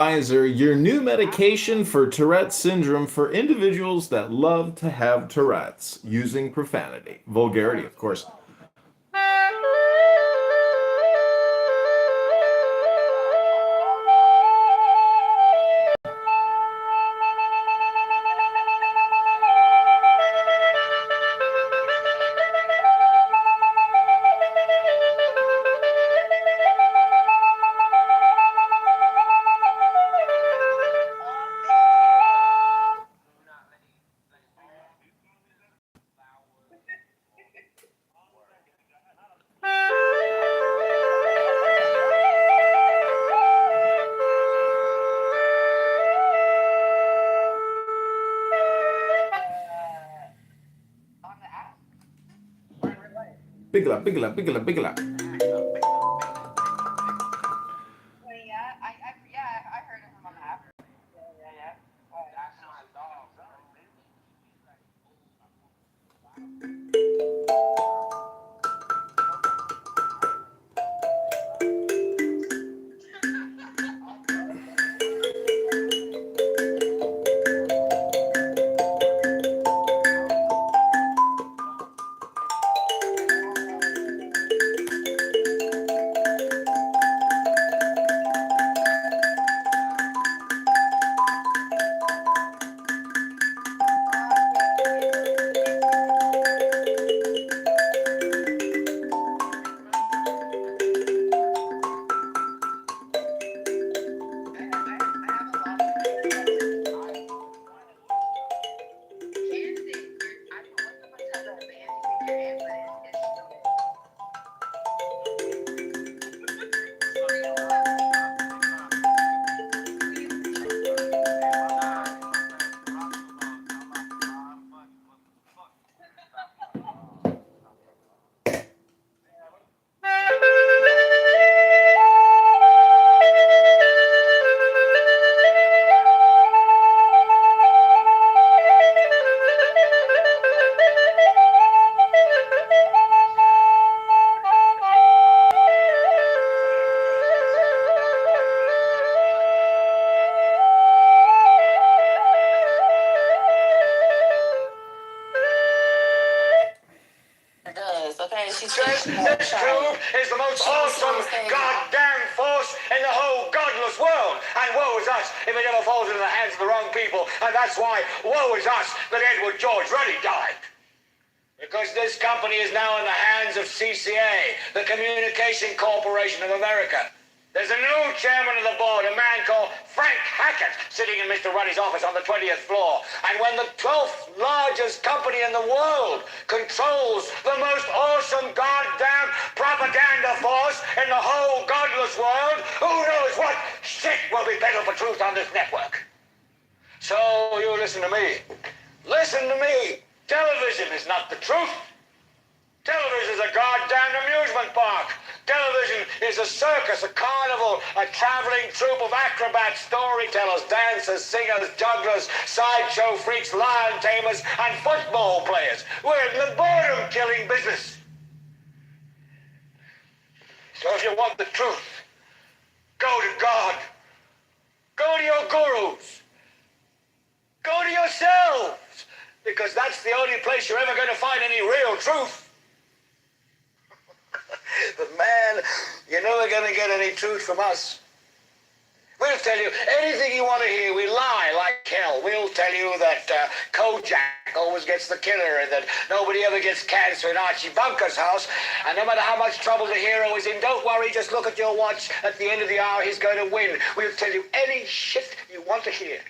Pfizer, your new medication for Tourette syndrome for individuals that love to have Tourette's, using profanity. Vulgarity, of course. Bigla, bigla, bigla, bigla. This tube is the most awesome goddamn force in the whole godless world. And woe is us if it ever falls into the hands of the wrong people. And that's why woe is us that Edward George Ruddy died. Because this company is now in the hands of CCA, the Communication Corporation of America. There's a new chairman of the board, a man called Frank Hackett, sitting in Mr. Ruddy's office on the 20th floor. And when the 12th largest company in the world controls the most awesome goddamn propaganda force in the whole godless world, who knows what shit will be peddled for truth on this network? So you listen to me. Listen to me. Television is not the truth. Television is a goddamn amusement park. Television is a circus, a carnival, a traveling troupe of acrobats, storytellers, dancers, singers, jugglers, sideshow freaks, lion tamers, and football players. We're in the boredom-killing business. So if you want the truth, go to God. Go to your gurus. Go to yourselves. Because that's the only place you're ever going to find any real truth. But man, you're never going to get any truth from us. We'll tell you anything you want to hear. We lie like hell. We'll tell you that Kojak always gets the killer and that nobody ever gets cancer in Archie Bunker's house. And no matter how much trouble the hero is in, don't worry, just look at your watch. At the end of the hour, he's going to win. We'll tell you any shit you want to hear.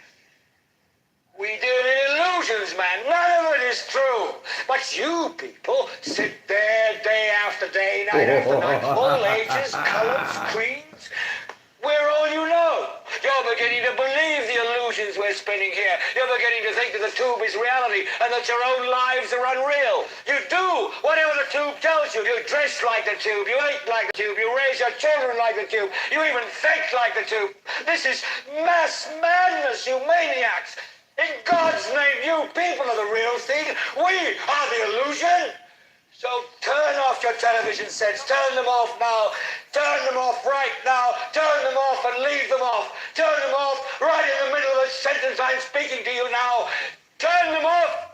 We deal in illusions, man. None of it is true. But you people sit there day after day, night after night, all ages, colors, creeds. We're all you know. You're beginning to believe the illusions we're spinning here. You're beginning to think that the tube is reality and that your own lives are unreal. You do whatever the tube tells you. You dress like the tube. You eat like the tube. You raise your children like the tube. You even think like the tube. This is mass madness, you maniacs. In God's name, you people are the real thing. We are the illusion. So turn off your television sets. Turn them off now. Turn them off right now. Turn them off and leave them off. Turn them off right in the middle of the sentence I'm speaking to you now. Turn them off.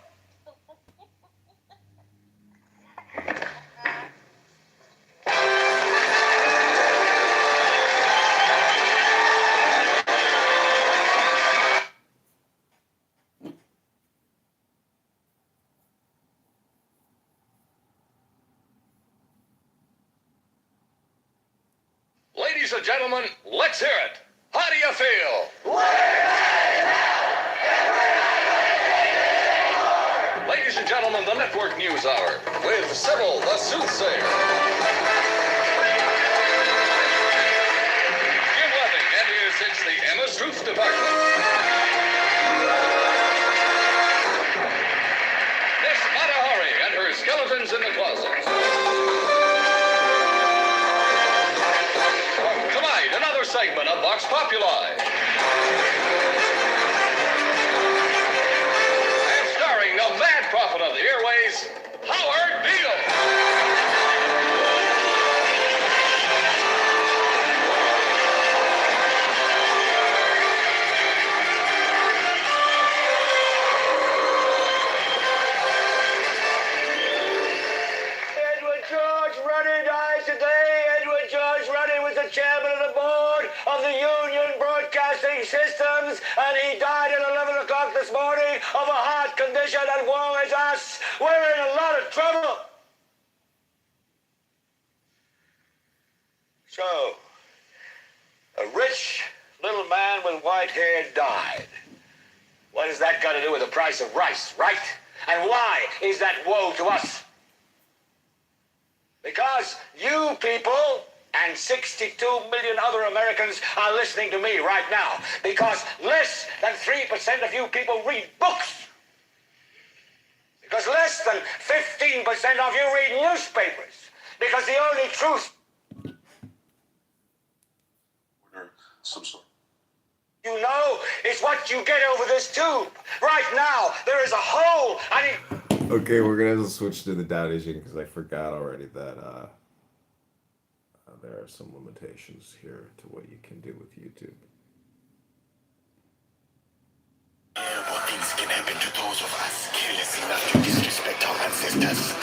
Ladies and gentlemen, let's hear it. How do you feel? Ladies and gentlemen, the Network News Hour with Sybil the Soothsayer. Jim Webbing and his It's the Emma's Truth Department. Miss Matahari and her Skeletons in the Closet. Tonight, another segment of Vox Populi. And starring the mad prophet of the airways, Howard Beale. Edward George Ruddy dies today. Edward George Ruddy was the chairman of the board of the Union Broadcasting Systems, and he died at 11 o'clock this morning of a heart condition, and woe is us. We're in a lot of trouble. So, a rich little man with white hair died. What has that got to do with the price of rice, right? And why is that woe to us? Because you people and 62 million other Americans are listening to me right now. Because less than 3% of you people read books. Because less than 15% of you read newspapers. Because the only truth Some sort. you know is what you get over this tube. Right now, there is a hole, and Okay, we're gonna have to switch to the Dow Asian because I forgot already that there are some limitations here to what you can do with YouTube. Terrible things can happen to those of us careless enough to disrespect our ancestors.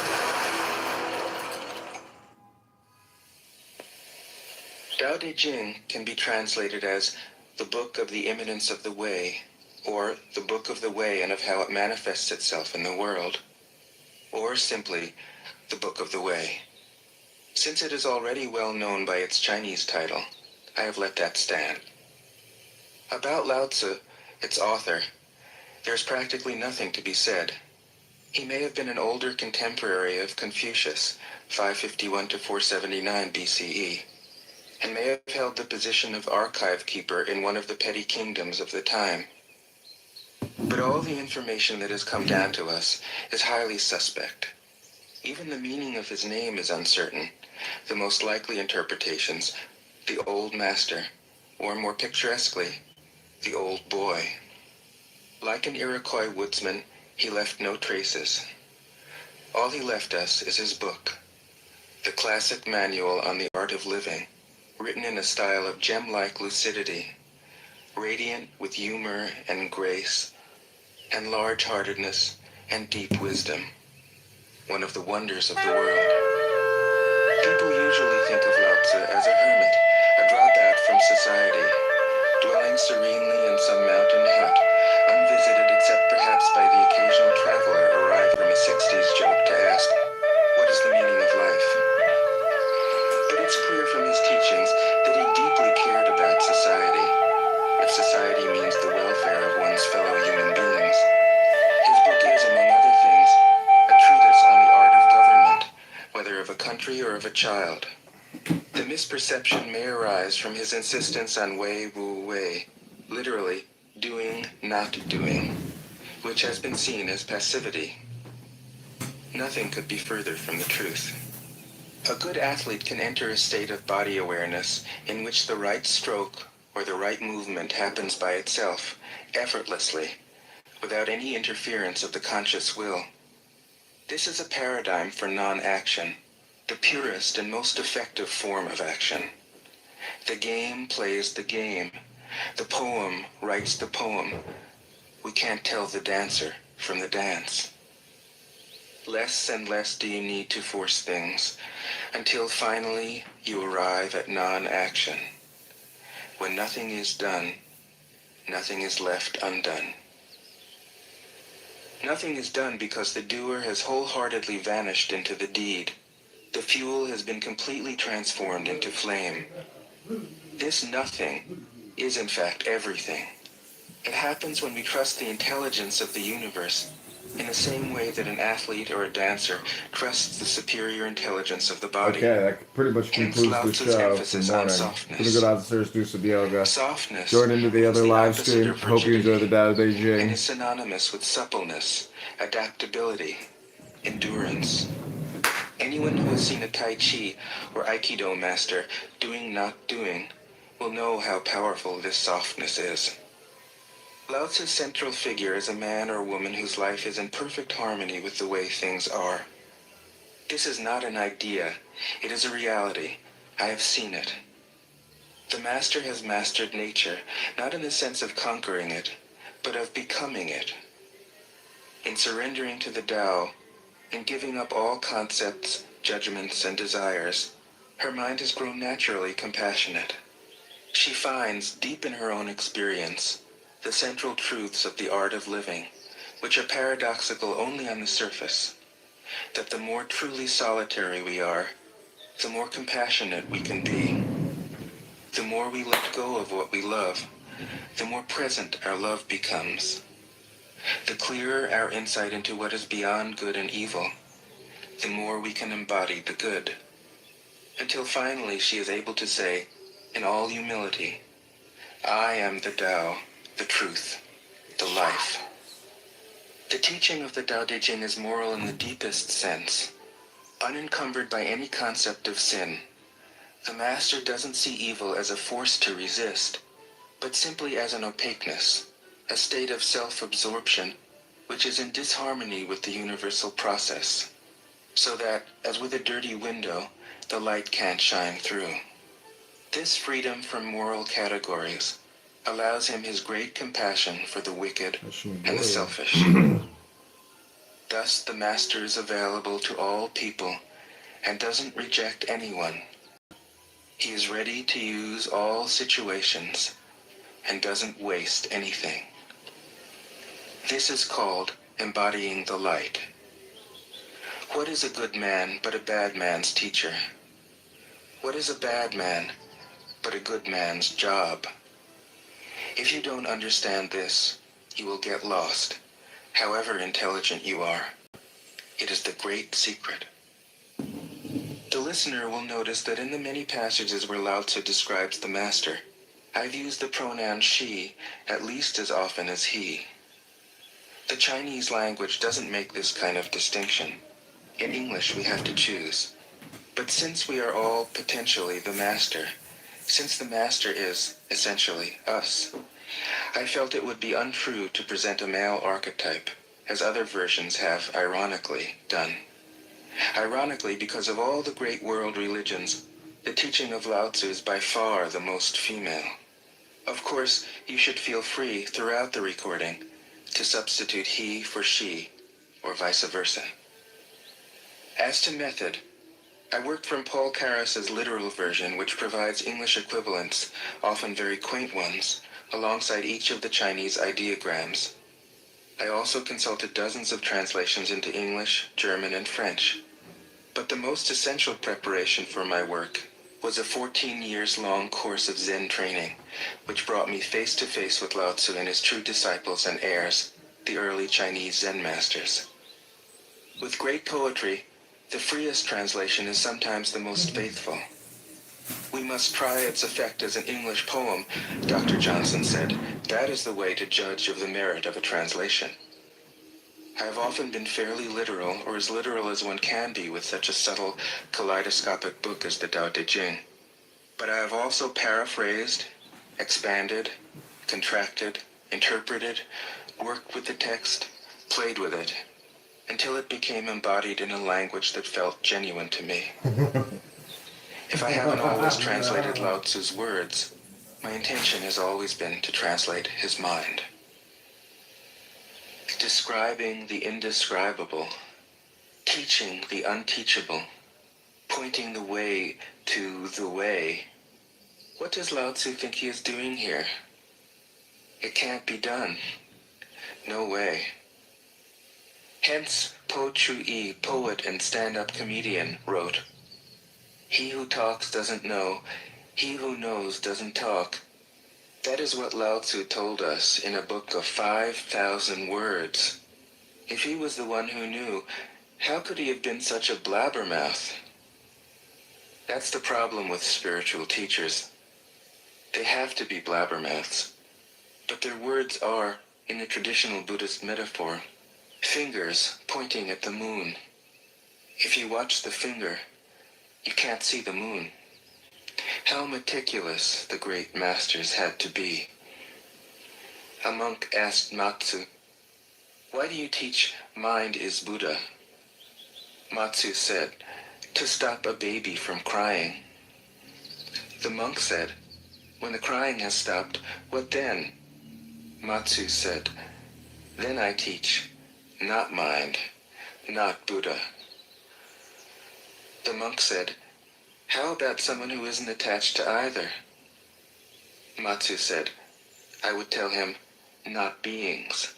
Tao Te Ching can be translated as the Book of the Imminence of the Way, or the Book of the Way and of how it manifests itself in the world, or simply the Book of the Way. Since it is already well known by its Chinese title, I have let that stand. About Lao Tzu, its author, there's practically nothing to be said. He may have been an older contemporary of Confucius, 551 to 479 BCE, and may have held the position of archive keeper in one of the petty kingdoms of the time. But all the information that has come down to us is highly suspect. Even the meaning of his name is uncertain. The most likely interpretations, the old master, or more picturesquely, the old boy. Like an Iroquois woodsman, he left no traces. All he left us is his book, the classic manual on the art of living, written in a style of gem-like lucidity, radiant with humor and grace, and large-heartedness and deep wisdom, one of the wonders of the world. People usually think of Lao Tzu as a hermit, a dropout from society, dwelling serenely in some mountain hut, unvisited except perhaps by the occasional traveler arrived from a 60s joke to ask, what is the meaning of life? But it's clear from his teachings that he deeply cared about society, if society means the welfare of one's fellow human beings. His book is, among other things, a treatise on the art of government, whether of a country or of a child. The misperception may arise from his insistence on wei wu wei, literally, doing, not doing, which has been seen as passivity. Nothing could be further from the truth. A good athlete can enter a state of body awareness in which the right stroke or the right movement happens by itself, effortlessly, without any interference of the conscious will. This is a paradigm for non-action, the purest and most effective form of action. The game plays the game. The poem writes the poem. We can't tell the dancer from the dance. Less and less do you need to force things, until finally you arrive at non-action. When nothing is done, nothing is left undone. Nothing is done because the doer has wholeheartedly vanished into the deed. The fuel has been completely transformed into flame. This nothing is in fact everything. It happens when we trust the intelligence of the universe in the same way that an athlete or a dancer trusts the superior intelligence of the body. Okay, that pretty much Hence concludes the Lao Tzu's show. Good emphasis on morning. softness. Gonna go downstairs, do some yoga. Softness Join into the other is live opposite stream. of Hope you enjoy the Tao Te and Ching. is synonymous with suppleness, adaptability, endurance. Anyone who has seen a Tai Chi or Aikido master doing not doing will know how powerful this softness is. Lao Tzu's central figure is a man or woman whose life is in perfect harmony with the way things are. This is not an idea, it is a reality. I have seen it. The master has mastered nature, not in the sense of conquering it, but of becoming it. In surrendering to the Tao, in giving up all concepts, judgments, and desires, her mind has grown naturally compassionate. She finds, deep in her own experience, the central truths of the art of living, which are paradoxical only on the surface, that the more truly solitary we are, the more compassionate we can be. The more we let go of what we love, the more present our love becomes. The clearer our insight into what is beyond good and evil, the more we can embody the good. Until finally she is able to say, in all humility, I am the Tao, the truth, the life. The teaching of the Tao Te Ching is moral in the deepest sense, unencumbered by any concept of sin. The master doesn't see evil as a force to resist, but simply as an opaqueness, a state of self-absorption, which is in disharmony with the universal process, so that, as with a dirty window, the light can't shine through. This freedom from moral categories allows him his great compassion for the wicked and the selfish. Thus the master is available to all people and doesn't reject anyone. He is ready to use all situations and doesn't waste anything. This is called embodying the light. What is a good man but a bad man's teacher? What is a bad man but a good man's job? If you don't understand this, you will get lost, however intelligent you are. It is the great secret. The listener will notice that in the many passages where Lao Tzu describes the master, I've used the pronoun she at least as often as he. The Chinese language doesn't make this kind of distinction. In English, we have to choose. But since we are all potentially the master, since the master is, essentially, us, I felt it would be untrue to present a male archetype, as other versions have, ironically, done. Ironically, because of all the great world religions, the teaching of Lao Tzu is by far the most female. Of course, you should feel free throughout the recording to substitute he for she, or vice versa. As to method, I worked from Paul Carus's literal version, which provides English equivalents, often very quaint ones, alongside each of the Chinese ideograms. I also consulted dozens of translations into English, German, and French. But the most essential preparation for my work was a 14 years long course of Zen training, which brought me face to face with Lao Tzu and his true disciples and heirs, the early Chinese Zen masters. With great poetry, the freest translation is sometimes the most faithful. We must try its effect as an English poem, Dr. Johnson said. That is the way to judge of the merit of a translation. I have often been fairly literal, or as literal as one can be with such a subtle, kaleidoscopic book as the Tao Te Ching. But I have also paraphrased, expanded, contracted, interpreted, worked with the text, played with it. until it became embodied in a language that felt genuine to me. If I haven't always translated Lao Tzu's words, my intention has always been to translate his mind. Describing the indescribable, teaching the unteachable, pointing the way to the way. What does Lao Tzu think he is doing here? It can't be done. No way. Hence, Po Chu-yi, poet and stand-up comedian, wrote, "He who talks doesn't know, he who knows doesn't talk." That is what Lao Tzu told us in a book of 5,000 words. If he was the one who knew, how could he have been such a blabbermouth? That's the problem with spiritual teachers. They have to be blabbermouths. But their words are, in the traditional Buddhist metaphor, fingers pointing at the moon. If you watch the finger, you can't see the moon. How meticulous the great masters had to be. A monk asked Matsu, "Why do you teach mind is Buddha?" Matsu said, "To stop a baby from crying." The monk said, "When the crying has stopped, what then?" Matsu said, "Then I teach, not mind, not Buddha." The monk said, "How about someone who isn't attached to either?" Matsu said, "I would tell him, not beings."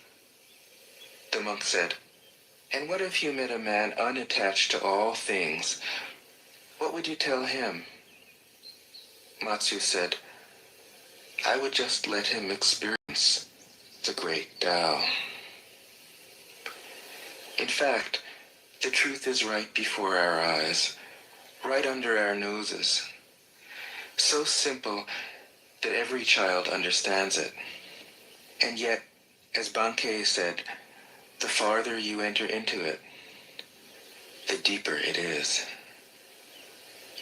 The monk said, "And what if you met a man unattached to all things? What would you tell him?" Matsu said, "I would just let him experience the great Tao." In fact, the truth is right before our eyes, right under our noses. So simple that every child understands it. And yet, as Bankei said, the farther you enter into it, the deeper it is.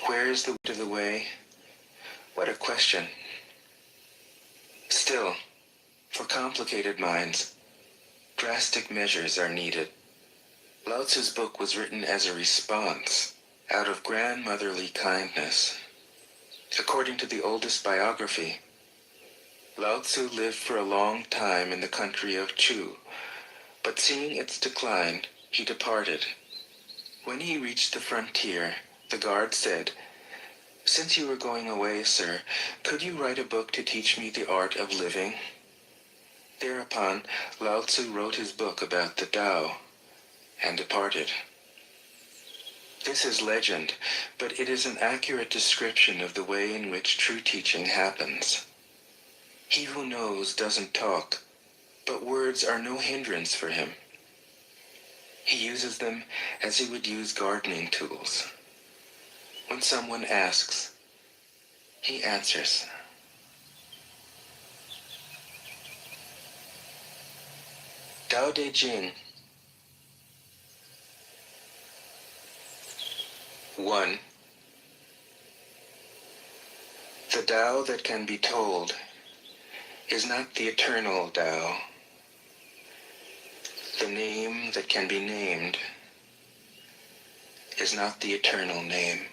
Where is the way to the way? What a question. Still, for complicated minds, drastic measures are needed. Lao Tzu's book was written as a response, out of grandmotherly kindness. According to the oldest biography, Lao Tzu lived for a long time in the country of Chu, but seeing its decline, he departed. When he reached the frontier, the guard said, "Since you are going away, sir, could you write a book to teach me the art of living?" Thereupon, Lao Tzu wrote his book about the Tao, and departed. This is legend, but it is an accurate description of the way in which true teaching happens. He who knows doesn't talk, but words are no hindrance for him. He uses them as he would use gardening tools. When someone asks, he answers. Tao De Jing. 1. The Tao that can be told is not the eternal Tao. The name that can be named is not the eternal name.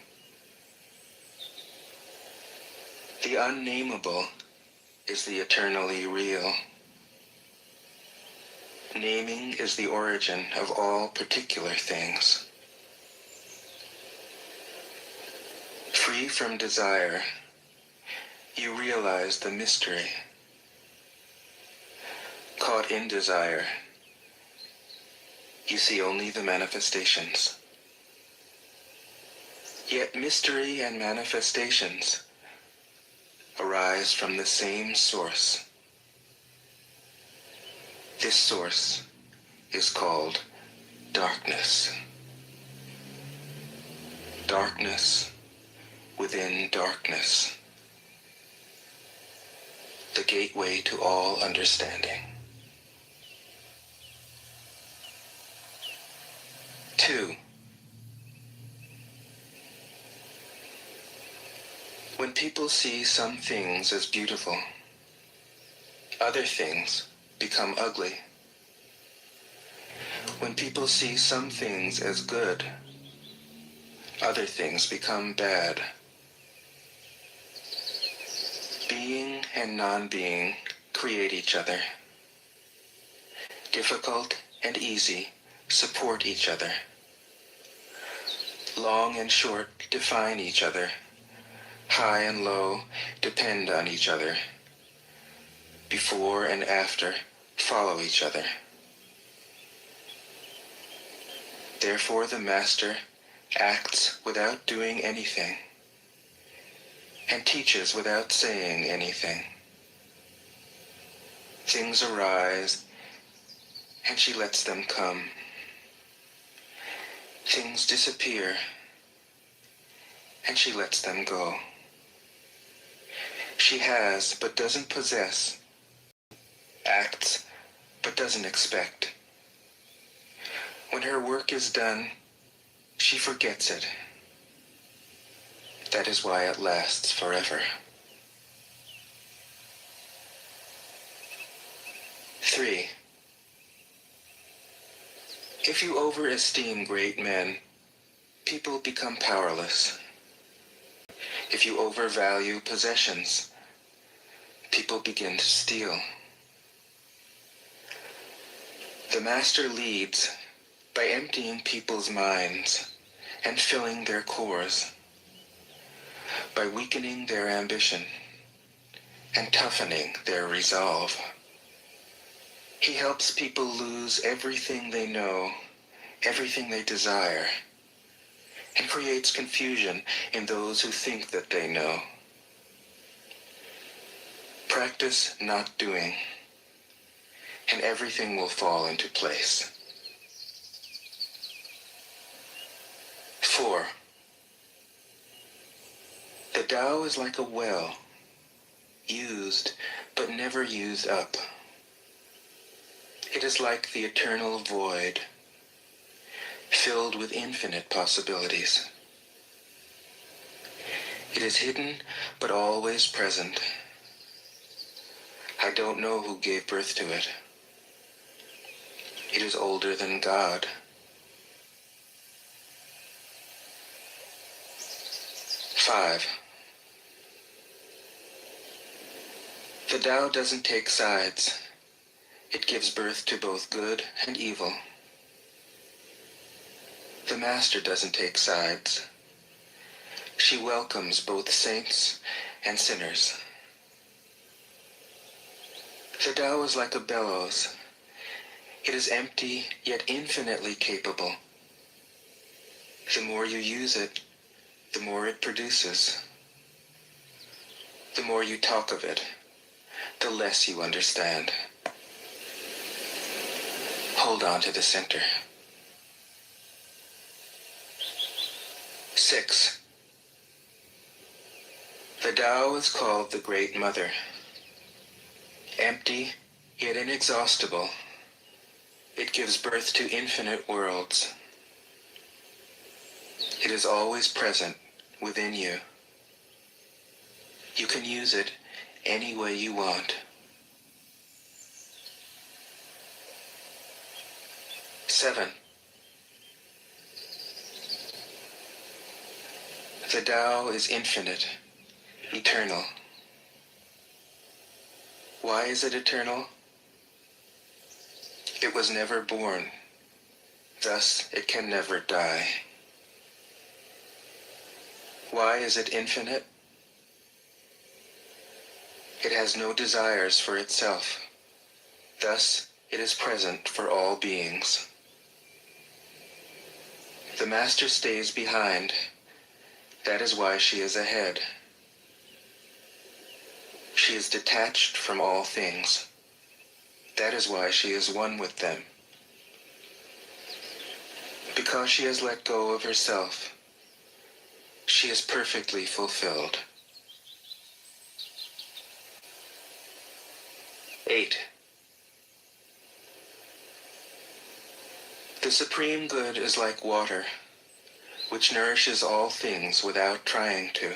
The unnameable is the eternally real. Naming is the origin of all particular things. Free from desire, you realize the mystery. Caught in desire, you see only the manifestations. Yet mystery and manifestations arise from the same source. This source is called darkness. Darkness within darkness. The gateway to all understanding. 2. When people see some things as beautiful, other things become ugly. When people see some things as good, other things become bad. Being and non-being create each other. Difficult and easy support each other. Long and short define each other. High and low depend on each other. Before and after follow each other. Therefore the master acts without doing anything and teaches without saying anything. Things arise and she lets them come. Things disappear and she lets them go. She has but doesn't possess, acts but doesn't expect. When her work is done, she forgets it. That is why it lasts forever. 3. If you overesteem great men, people become powerless. If you overvalue possessions, people begin to steal. The master leads by emptying people's minds and filling their cores, by weakening their ambition and toughening their resolve. He helps people lose everything they know, everything they desire, and creates confusion in those who think that they know. Practice not doing, and everything will fall into place. 4. The Tao is like a well, used but never used up. It is like the eternal void, filled with infinite possibilities. It is hidden but always present. I don't know who gave birth to it. It is older than God. 5. The Tao doesn't take sides. It gives birth to both good and evil. The Master doesn't take sides. She welcomes both saints and sinners. The Tao is like a bellows. It is empty yet infinitely capable. The more you use it, the more it produces. The more you talk of it, the less you understand. Hold on to the center. 6. The Tao is called the Great Mother. Empty, yet inexhaustible, it gives birth to infinite worlds. It is always present within you. You can use it any way you want. 7. The Tao is infinite, eternal. Why is it eternal? It was never born, thus it can never die. Why is it infinite? It has no desires for itself, thus it is present for all beings. The Master stays behind. That is why she is ahead. She is detached from all things. That is why she is one with them. Because she has let go of herself, she is perfectly fulfilled. 8. The Supreme Good is like water, which nourishes all things without trying to.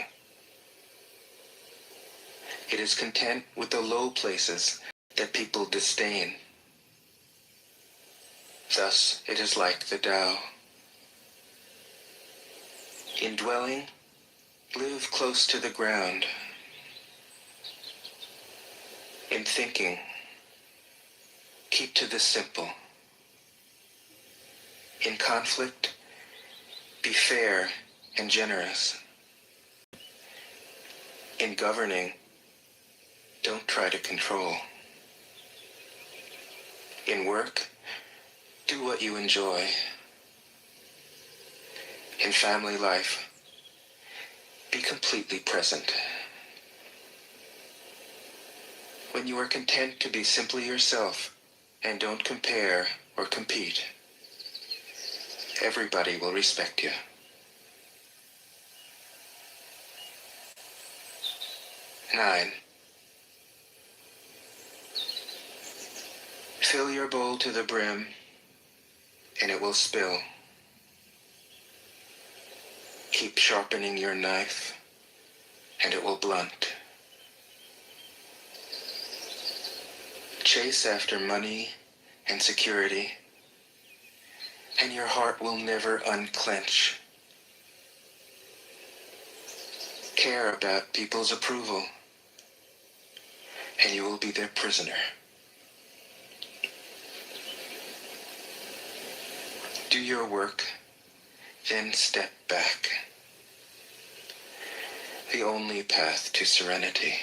It is content with the low places that people disdain. Thus it is like the Tao. In dwelling, live close to the ground. In thinking, keep to the simple. In conflict, be fair and generous. In governing, don't try to control. In work, do what you enjoy. In family life, be completely present. When you are content to be simply yourself and don't compare or compete, everybody will respect you. Nine. Fill your bowl to the brim, and it will spill. Keep sharpening your knife, and it will blunt. Chase after money and security, and your heart will never unclench. Care about people's approval, and you will be their prisoner. Do your work, then step back. The only path to serenity.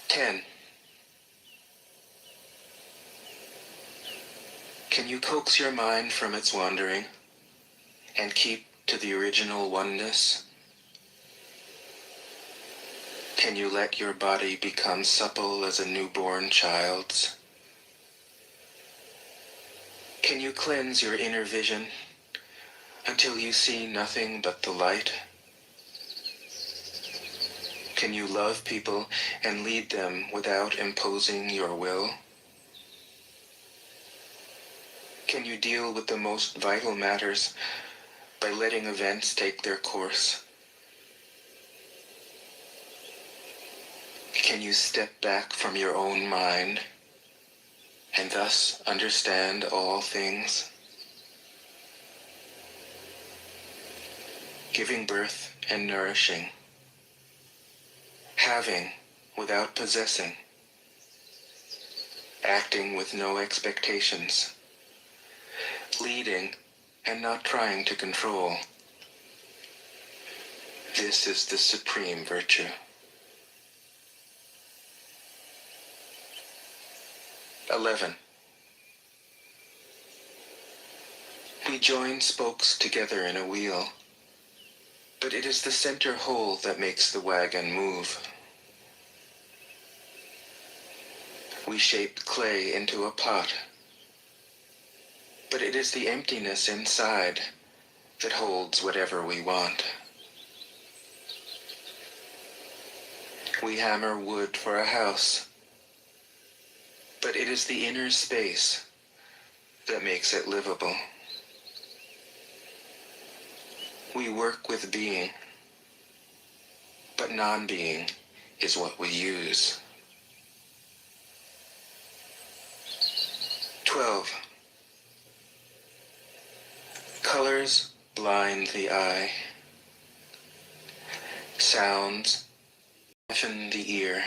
10. Can you coax your mind from its wandering and keep to the original oneness? Can you let your body become supple as a newborn child's? Can you cleanse your inner vision until you see nothing but the light? Can you love people and lead them without imposing your will? Can you deal with the most vital matters by letting events take their course? Can you step back from your own mind and thus understand all things? Giving birth and nourishing, having without possessing, acting with no expectations, leading and not trying to control. This is the supreme virtue. 11. We join spokes together in a wheel, but it is the center hole that makes the wagon move. We shape clay into a pot, but it is the emptiness inside that holds whatever we want. We hammer wood for a house, but it is the inner space that makes it livable. We work with being, but non-being is what we use. 12. Colors blind the eye. Sounds deafen the ear.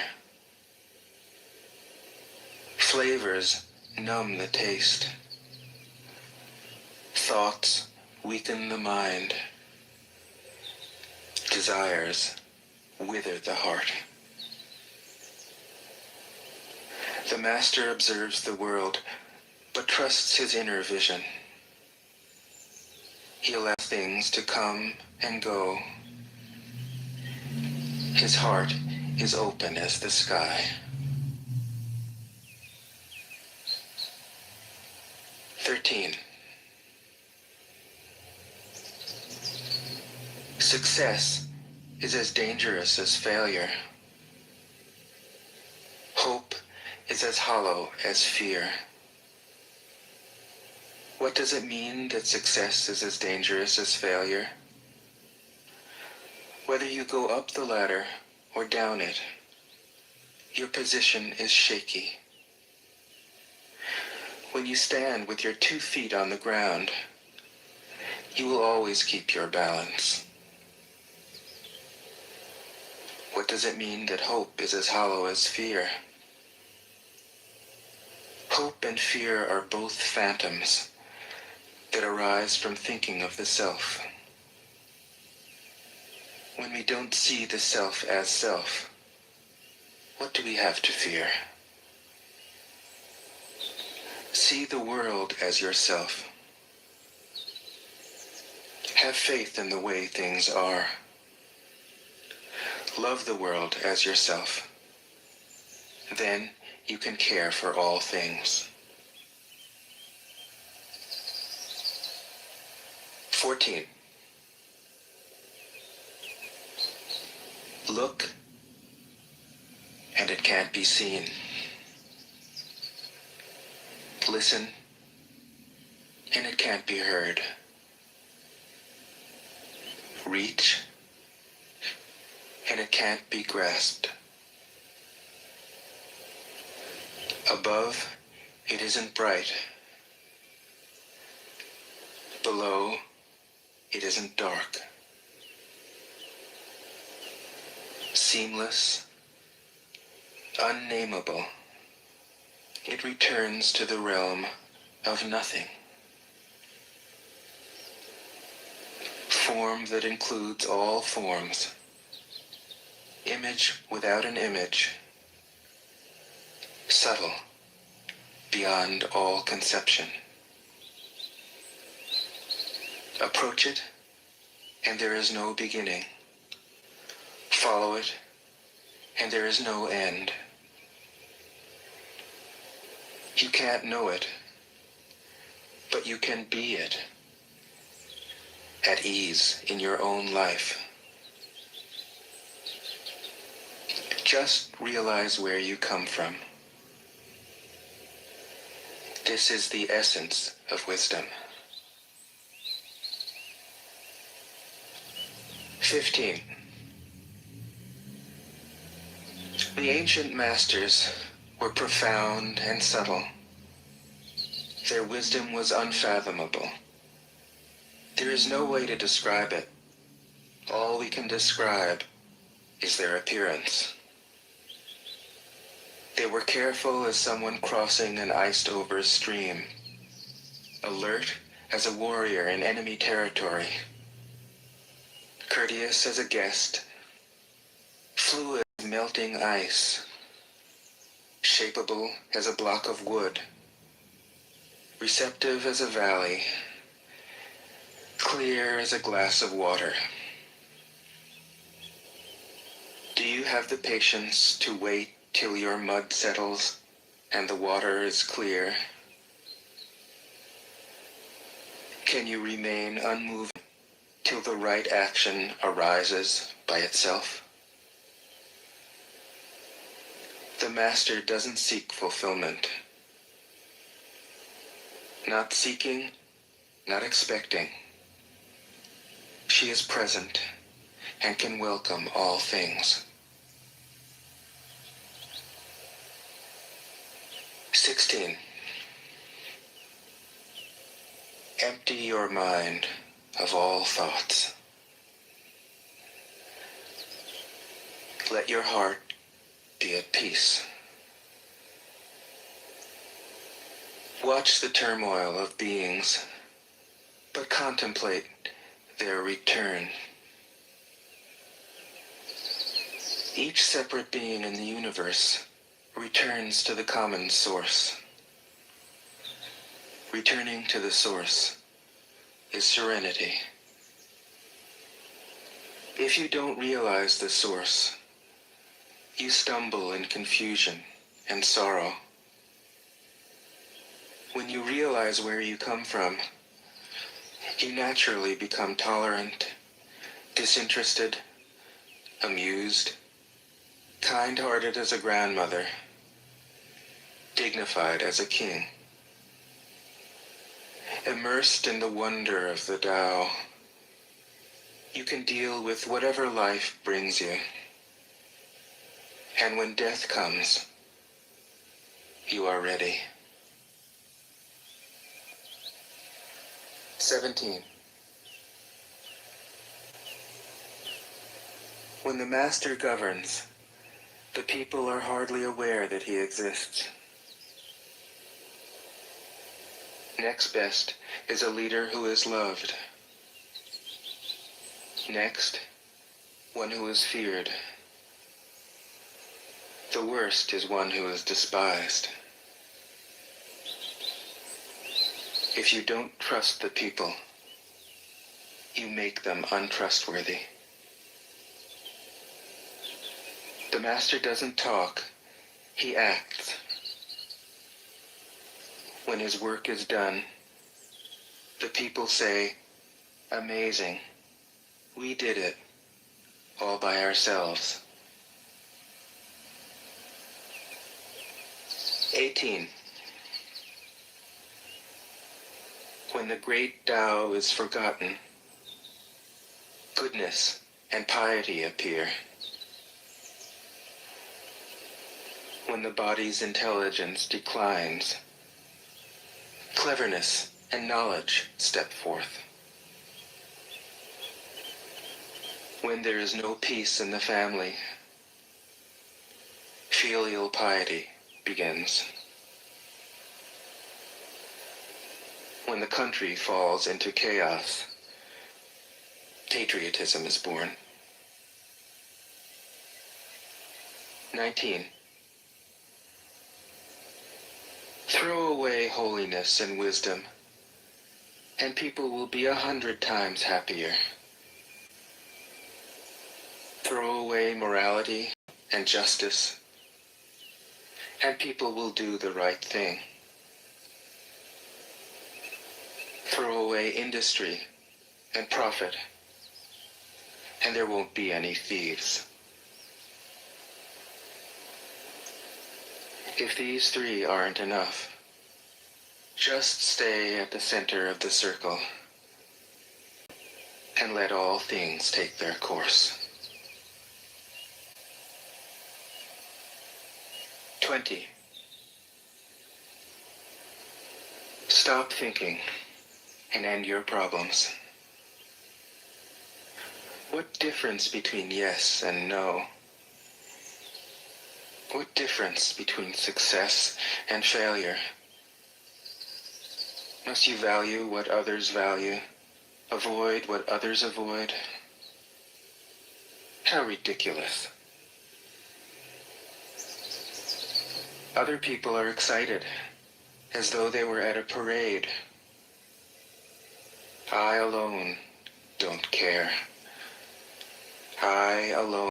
Flavors numb the taste. Thoughts weaken the mind. Desires wither the heart. The master observes the world, but trusts his inner vision. He allows things to come and go. His heart is open as the sky. 13. Success is as dangerous as failure. Hope is as hollow as fear. What does it mean that success is as dangerous as failure? Whether you go up the ladder or down it, your position is shaky. When you stand with your 2 feet on the ground, you will always keep your balance. What does it mean that hope is as hollow as fear? Hope and fear are both phantoms that arise from thinking of the self. When we don't see the self as self, what do we have to fear? See the world as yourself. Have faith in the way things are. Love the world as yourself. Then you can care for all things. 14. Look, and it can't be seen. Listen, and it can't be heard. Reach, and it can't be grasped. Above, it isn't bright. Below, it isn't dark. Seamless, unnameable, it returns to the realm of nothing. Form that includes all forms. Image without an image. Subtle, beyond all conception. Approach it, and there is no beginning. Follow it, and there is no end. You can't know it, but you can be it, at ease in your own life. Just realize where you come from. This is the essence of wisdom. 15. The ancient masters were profound and subtle. Their wisdom was unfathomable. There is no way to describe it. All we can describe is their appearance. They were careful as someone crossing an iced-over stream, alert as a warrior in enemy territory, courteous as a guest, fluid as melting ice, shapeable as a block of wood, receptive as a valley, clear as a glass of water. Do you have the patience to wait till your mud settles and the water is clear? Can you remain unmoved till the right action arises by itself? The master doesn't seek fulfillment. Not seeking, not expecting. She is present and can welcome all things. 16. Empty your mind of all thoughts. Let your heart be at peace. Watch the turmoil of beings, but contemplate their return. Each separate being in the universe returns to the common source. Returning to the source is serenity. If you don't realize the source, you stumble in confusion and sorrow. When you realize where you come from, you naturally become tolerant, disinterested, amused, kind-hearted as a grandmother, dignified as a king. Immersed in the wonder of the Tao, you can deal with whatever life brings you. And when death comes, you are ready. 17. When the master governs, the people are hardly aware that he exists. Next best is a leader who is loved. Next, one who is feared. The worst is one who is despised. If you don't trust the people, you make them untrustworthy. The master doesn't talk, he acts. When his work is done, the people say, "Amazing, we did it, all by ourselves." 18. When the great Tao is forgotten, goodness and piety appear. When the body's intelligence declines, cleverness and knowledge step forth. When there is no peace in the family, filial piety begins. When the country falls into chaos, patriotism is born. 19. Throw away holiness and wisdom, and people will be 100 times happier. Throw away morality and justice, and people will do the right thing. Throw away industry and profit, and there won't be any thieves. If these three aren't enough, just stay at the center of the circle and let all things take their course. 20. Stop thinking and end your problems. What difference between yes and no? What difference between success and failure? Must you value what others value, avoid what others avoid? How ridiculous. Other people are excited, as though they were at a parade. I alone don't care. I alone